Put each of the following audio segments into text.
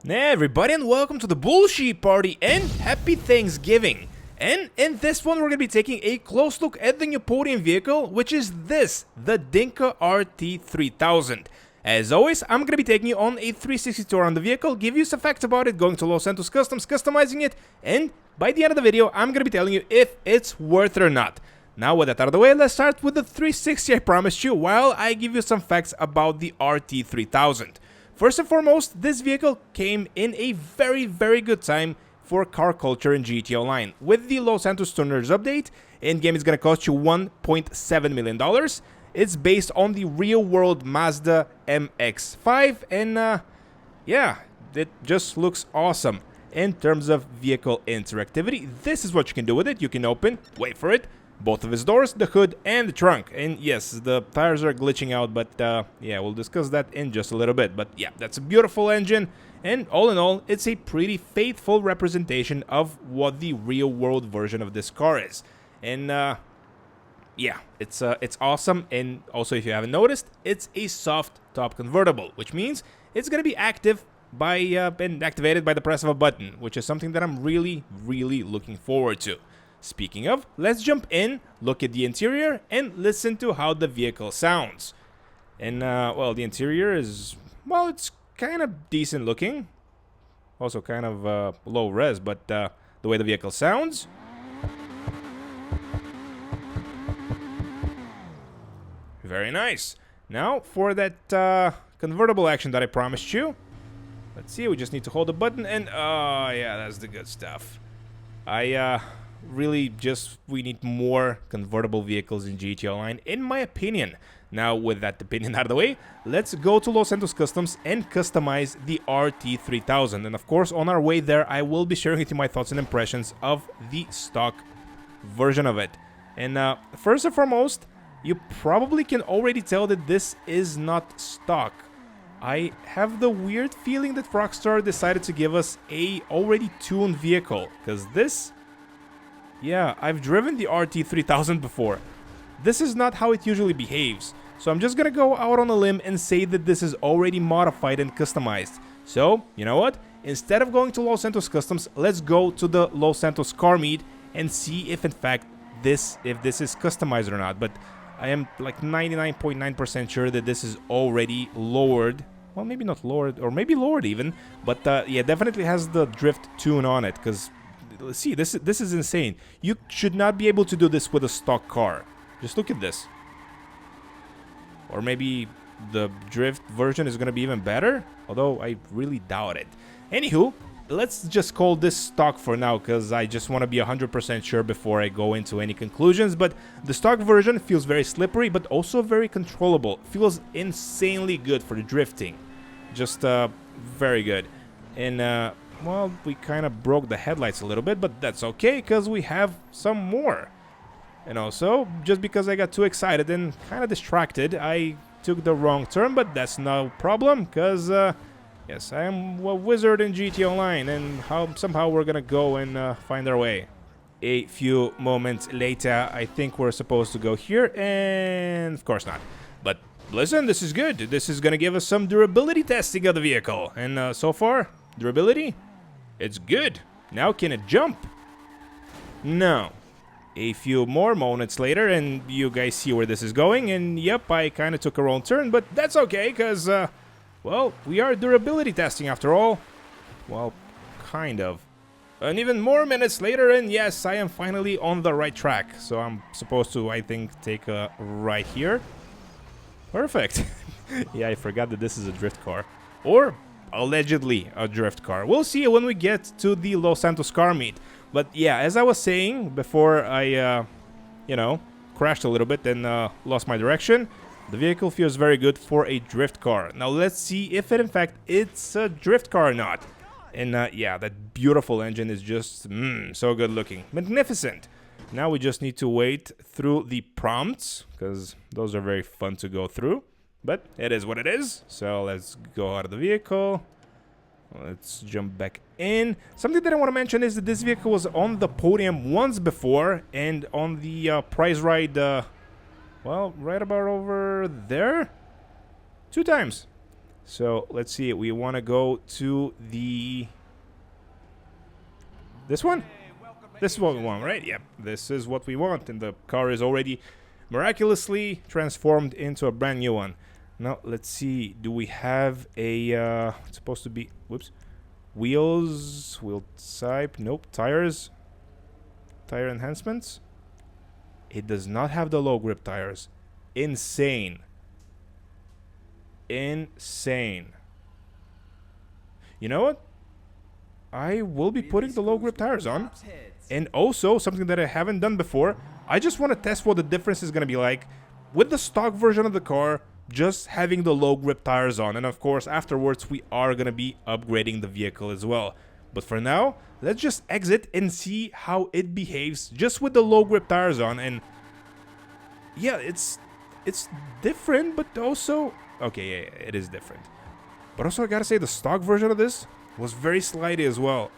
Hey everybody, and welcome to the bullshit party and happy Thanksgiving. And in this one we're going to be taking a close look at the new Podium vehicle, which is this, the Dinka RT3000. As always, I'm going to be taking you on a 360 tour on the vehicle, give you some facts about it, going to Los Santos Customs, customizing it, and by the end of the video I'm going to be telling you if it's worth it or not. Now with that out of the way, let's start with the 360 I promised you while I give you some facts about the RT3000. First and foremost, this vehicle came in a very good time for car culture in GT Online. With the Los Santos Tuners update, in-game is going to cost you $1.7 million. It's based on the real-world Mazda MX-5, and yeah, it just looks awesome. In terms of vehicle interactivity, this is what you can do with it. You can open, wait for it, both of its doors, the hood, and the trunk. And yes, the tires are glitching out, but yeah, we'll discuss that in just a little bit. But yeah, that's a beautiful engine, and all in all, it's a pretty faithful representation of what the real-world version of this car is. And yeah, it's awesome. And also, if you haven't noticed, it's a soft top convertible, which means it's going to be active by and activated by the press of a button, which is something that I'm really looking forward to. Speaking of, let's jump in, look at the interior, and listen to how the vehicle sounds. And, well, the interior is, well, it's kind of decent looking. Also kind of low res, but the way the vehicle sounds. Very nice. Now, for that convertible action that I promised you. Let's see, we just need to hold the button, and, oh, yeah, that's the good stuff. Really we need more convertible vehicles in GT Online, in my opinion. Now, with that opinion out of the way, let's go to Los Santos Customs and customize the RT3000. And of course, on our way there, I will be sharing with you my thoughts and impressions of the stock version of it. And first and foremost, you probably can already tell that this is not stock. I have the weird feeling that Rockstar decided to give us a already tuned vehicle, because this... yeah, I've driven the RT3000 before. This is not how it usually behaves. So I'm just gonna go out on a limb and say that this is already modified and customized. So, you know what? Instead of going to Los Santos Customs, let's go to the Los Santos car meet and see if in fact this is customized or not. But I am like 99.9% sure that this is already lowered. Well, maybe not lowered, or maybe lowered even. But yeah, definitely has the drift tune on it, because... see, this is insane. You should not be able to do this with a stock car. Just look at this. Or maybe the drift version is going to be even better, although I really doubt it. Anywho, let's just call this stock for now, because I just want to be 100% sure before I go into any conclusions. But the stock version feels very slippery, but also very controllable. Feels insanely good for the drifting. Just very good. And well, we kind of broke the headlights a little bit, but that's okay, because we have some more. And also, just because I got too excited and kind of distracted, I took the wrong turn, but that's no problem, because, yes, I am a wizard in GT Online, and somehow we're gonna go and find our way. A few moments later, I think we're supposed to go here, and of course not. But listen, this is good. This is gonna give us some durability testing of the vehicle, and so far, durability? It's good. Now can it jump? No. A few more moments later, and you guys see where this is going, and yep, I kind of took a wrong turn, but that's okay, because, well, we are durability testing after all. Well, kind of. And even more minutes later, and yes, I am finally on the right track. So I'm supposed to, I think, take a right here. Perfect. Yeah, I forgot that this is a drift car. Or... allegedly a drift car. We'll see when we get to the Los Santos car meet. But yeah, as I was saying before I, you know, crashed a little bit and lost my direction, the vehicle feels very good for a drift car. Now let's see if in fact it's a drift car or not. And yeah, that beautiful engine is just so good looking. Magnificent. Now we just need to wait through the prompts, because those are very fun to go through. But it is what it is, so let's go out of the vehicle. Let's jump back in. Something that I want to mention is that this vehicle was on the podium once before, and on the prize ride, well, right about over there, 2 times. So let's see. We want to go to the... This one? This is what we want, right? Yep, this is what we want. And the car is already miraculously transformed into a brand new one. Now, let's see. Do we have a... it's supposed to be... Whoops. Wheels. Wheel type. Nope. Tires. Tire enhancements. It does not have the low grip tires. Insane. Insane. You know what? I will be putting the low grip tires on. And also, something that I haven't done before, I just want to test what the difference is going to be like with the stock version of the car, just having the low grip tires on. And of course, afterwards, we are going to be upgrading the vehicle as well. But for now, let's just exit and see how it behaves just with the low grip tires on. And yeah, it's different, but also... Okay, yeah, it is different. But also, I gotta say, the stock version of this was very slidey as well.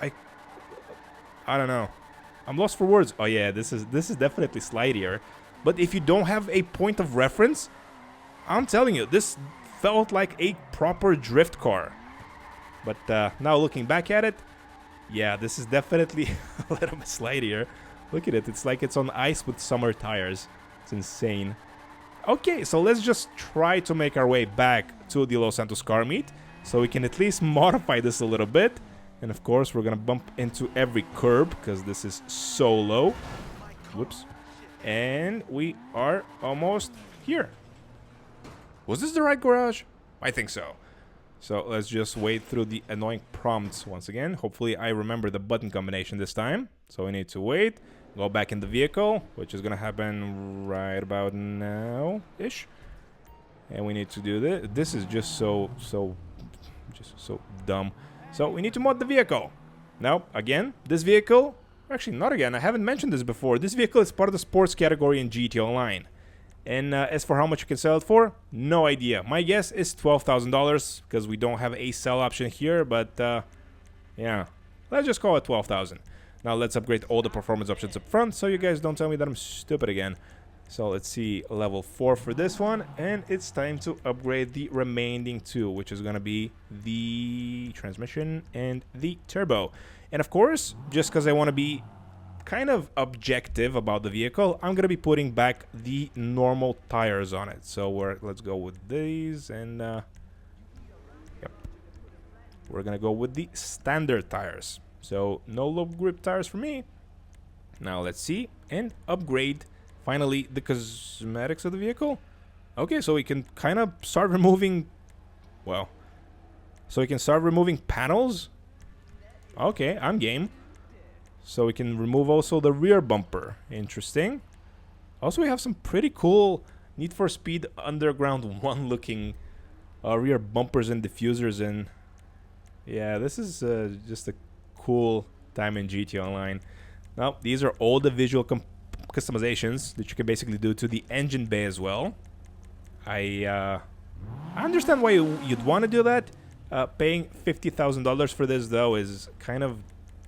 I don't know. I'm lost for words. Oh yeah, this is definitely slidier. But if you don't have a point of reference, I'm telling you, this felt like a proper drift car. But now looking back at it, yeah, this is definitely a little bit slidier. Look at it. It's like it's on ice with summer tires. It's insane. Okay, so let's just try to make our way back to the Los Santos car meet, so we can at least modify this a little bit. And of course, we're gonna bump into every curb, because this is so low. Whoops. And we are almost here. Was this the right garage? I think so. So let's just wait through the annoying prompts once again. Hopefully I remember the button combination this time. So we need to wait. Go back in the vehicle, which is going to happen right about now-ish. And we need to do this. This is just so dumb. So we need to mod the vehicle. Now, again, this vehicle... Actually, not again. I haven't mentioned this before. This vehicle is part of the sports category in GT Online. And as for how much you can sell it for, no idea. My guess is $12,000 because we don't have a sell option here. But, yeah, let's just call it $12,000. Now let's upgrade all the performance options up front, so you guys don't tell me that I'm stupid again. So let's see, level 4 for this one, and it's time to upgrade the remaining two, which is going to be the transmission and the turbo. And of course, just because I want to be kind of objective about the vehicle, I'm going to be putting back the normal tires on it. So let's go with these, and yep. We're going to go with the standard tires. So, no low grip tires for me. Now, let's see. And upgrade, finally, the cosmetics of the vehicle. Okay, so we can kind of start removing... Well, so we can start removing panels. Okay, I'm game. So we can remove also the rear bumper. Interesting. Also, we have some pretty cool Need for Speed Underground 1 looking rear bumpers and diffusers. And yeah, this is just a cool time in GT Online. Now, these are all the visual customizations that you can basically do to the engine bay as well. I understand why you'd want to do that. Paying $50,000 for this, though, is kind of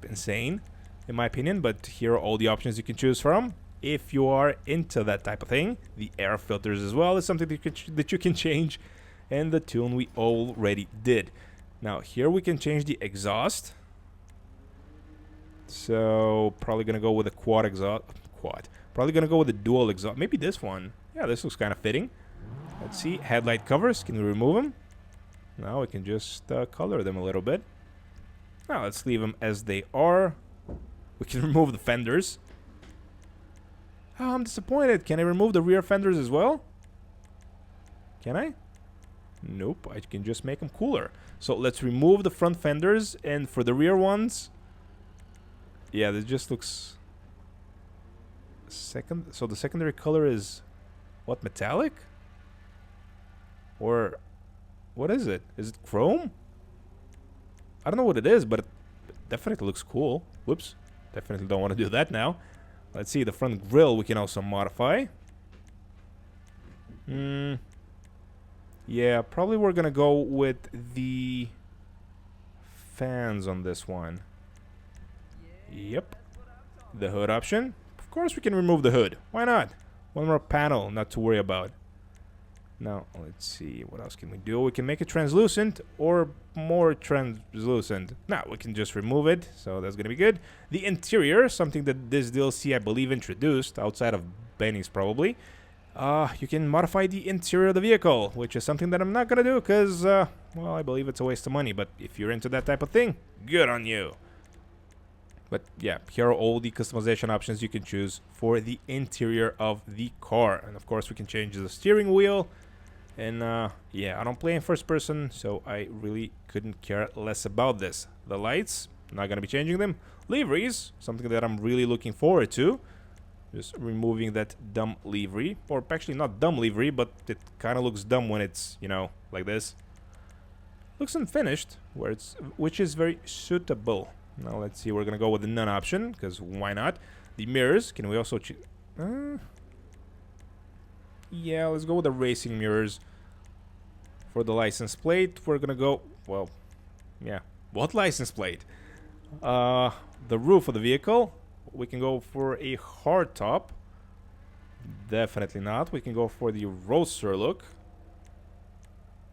insane, in my opinion. But here are all the options you can choose from. If you are into that type of thing, the air filters as well is something that you can change. And the tune we already did. Now, here we can change the exhaust. So, probably going to go with a quad exhaust. Probably going to go with a dual exhaust. Maybe this one. Yeah, this looks kind of fitting. Let's see. Headlight covers. Can we remove them? Now we can just color them a little bit. Now, let's leave them as they are. We can remove the fenders. Oh, I'm disappointed. Can I remove the rear fenders as well? Can I? Nope. I can just make them cooler. So, let's remove the front fenders. And for the rear ones... Yeah, this just looks... So the secondary color is... What, metallic? Or... What is it? Is it chrome? I don't know what it is, but it definitely looks cool. Whoops. Definitely don't want to do that now. Let's see, the front grille we can also modify. Yeah, probably we're gonna go with the fans on this one. Yep. The hood option. Of course we can remove the hood. Why not? One more panel not to worry about. Now, let's see, what else can we do? We can make it translucent or more translucent. Now, we can just remove it, so that's gonna be good. The interior, something that this DLC, I believe, introduced, outside of Benny's probably. You can modify the interior of the vehicle, which is something that I'm not gonna do, because, well, I believe it's a waste of money, but if you're into that type of thing, good on you. But yeah, here are all the customization options you can choose for the interior of the car. And of course, we can change the steering wheel. And yeah, I don't play in first person, so I really couldn't care less about this. The lights, not gonna be changing them. Liveries, something that I'm really looking forward to. Just removing that dumb livery, or actually not dumb livery, but it kind of looks dumb when it's, you know, like this. Looks unfinished, which is very suitable. Now let's see, we're gonna go with the none option, because why not? The mirrors, can we also yeah, let's go with the racing mirrors. For the license plate, we're gonna go, well, yeah, what license plate? The roof of the vehicle, we can go for a hard top. Definitely not. We can go for the roadster look.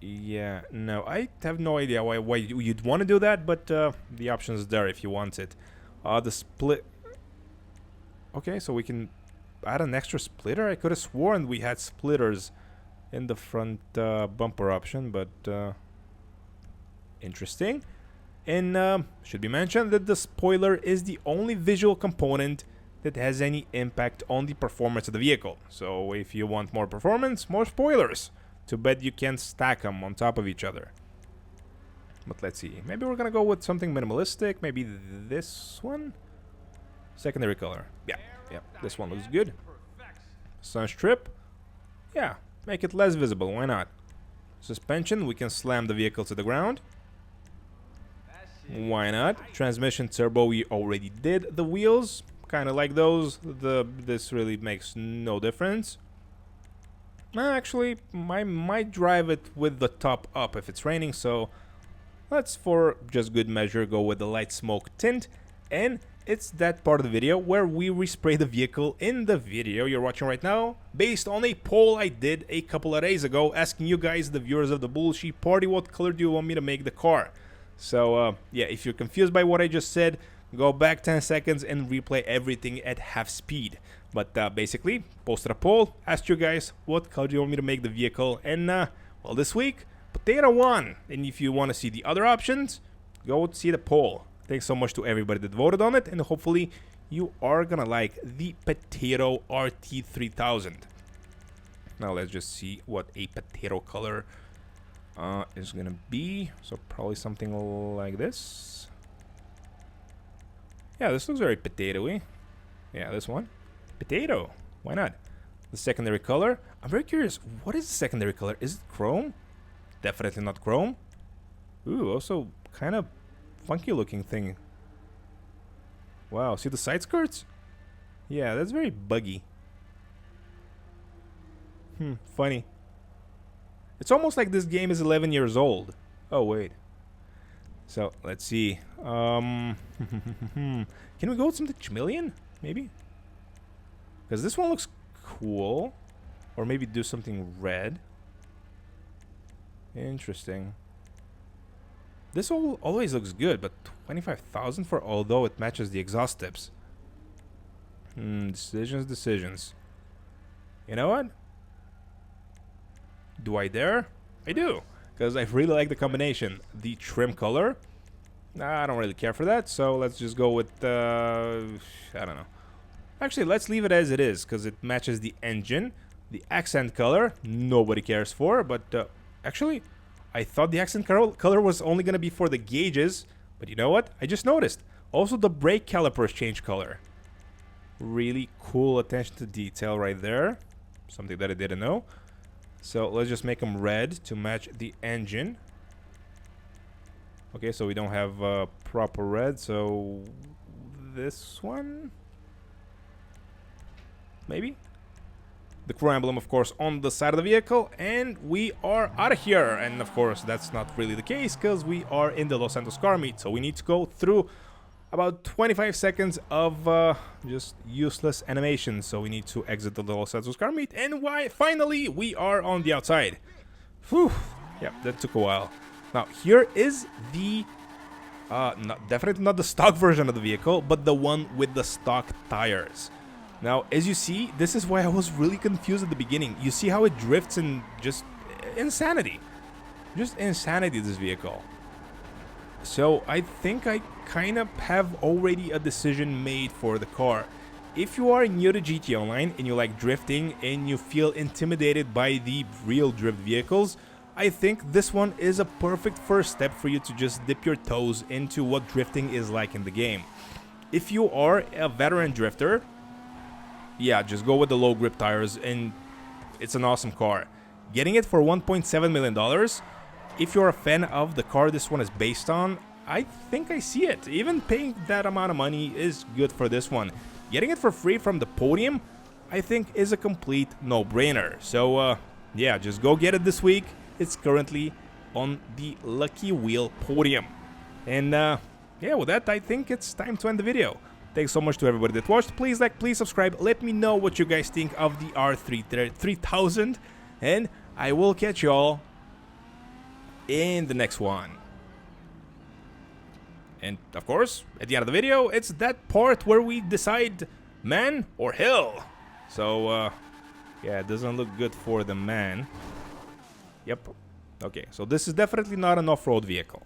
Yeah, no, I have no idea why you'd want to do that, but the option is there if you want it. The split. Okay, so we can add an extra splitter. I could have sworn we had splitters in the front bumper option, but interesting. And should be mentioned that the spoiler is the only visual component that has any impact on the performance of the vehicle. So if you want more performance, more spoilers. Too bad you can't stack them on top of each other. But let's see. Maybe we're gonna go with something minimalistic. Maybe this one? Secondary color. Yeah, this one looks good. Sun strip. Yeah, make it less visible. Why not? Suspension. We can slam the vehicle to the ground. Why not? Transmission turbo. We already did. The wheels. Kind of like those. This really makes no difference. Actually, I might drive it with the top up if it's raining, so let's, for just good measure, go with the light smoke tint. And it's that part of the video where we respray the vehicle in the video you're watching right now, based on a poll I did a couple of days ago, asking you guys, the viewers of the Bullshit Party, what color do you want me to make the car? So, yeah, if you're confused by what I just said, go back 10 seconds and replay everything at half speed. But basically, posted a poll, asked you guys what color do you want me to make the vehicle, and well, this week, Potato won. And if you want to see the other options, go see the poll. Thanks so much to everybody that voted on it, and hopefully you are gonna like the Potato RT3000. Now let's just see what a potato color is gonna be. So probably something like this. Yeah, this looks very potatoey. Yeah, this one. Potato. Why not? The secondary color. I'm very curious. What is the secondary color? Is it chrome? Definitely not chrome. Ooh, also kind of funky looking thing. Wow, see the side skirts? Yeah, that's very buggy. Funny. It's almost like this game is 11 years old. Oh, wait. So, let's see. Can we go with something chameleon? Maybe? Because this one looks cool. Or maybe do something red. Interesting. This always looks good, but 25,000 for, although it matches the exhaust tips. Decisions. You know what? Do I dare? I do. Because I really like the combination. The trim color. Nah, I don't really care for that, so let's just go with, I don't know. Actually, let's leave it as it is, because it matches the engine. The accent color, nobody cares for, but actually, I thought the accent color was only going to be for the gauges, but you know what? I just noticed. Also, the brake calipers change color. Really cool attention to detail right there. Something that I didn't know. So let's just make them red to match the engine. Okay, so we don't have proper red, so this one? Maybe? The crew emblem, of course, on the side of the vehicle, and we are out of here. And of course, that's not really the case, because we are in the Los Santos car meet, so we need to go through about 25 seconds of just useless animation. So we need to exit the little Setsu's car meet, and finally we are on the outside. Whew. Yeah, that took a while. Now here is the definitely not the stock version of the vehicle, but the one with the stock tires. Now, as you see, this is why I was really confused at the beginning. You see how it drifts and just insanity. Just insanity, this vehicle. So I think I kind of have already a decision made for the car. If you are new to GT Online and you like drifting and you feel intimidated by the real drift vehicles, I think this one is a perfect first step for you to just dip your toes into what drifting is like in the game. If you are a veteran drifter, yeah, just go with the low grip tires and it's an awesome car. Getting it for $1.7 million, if you're a fan of the car this one is based on, I think I see it. Even paying that amount of money is good for this one. Getting it for free from the Podium, I think is a complete no-brainer. So, yeah, just go get it this week. It's currently on the Lucky Wheel Podium. And, yeah, with that, I think it's time to end the video. Thanks so much to everybody that watched. Please like, please subscribe. Let me know what you guys think of the R3000. And I will catch y'all in the next one. And, of course, at the end of the video, it's that part where we decide man or hill. So, yeah, it doesn't look good for the man. Yep. Okay, so this is definitely not an off-road vehicle.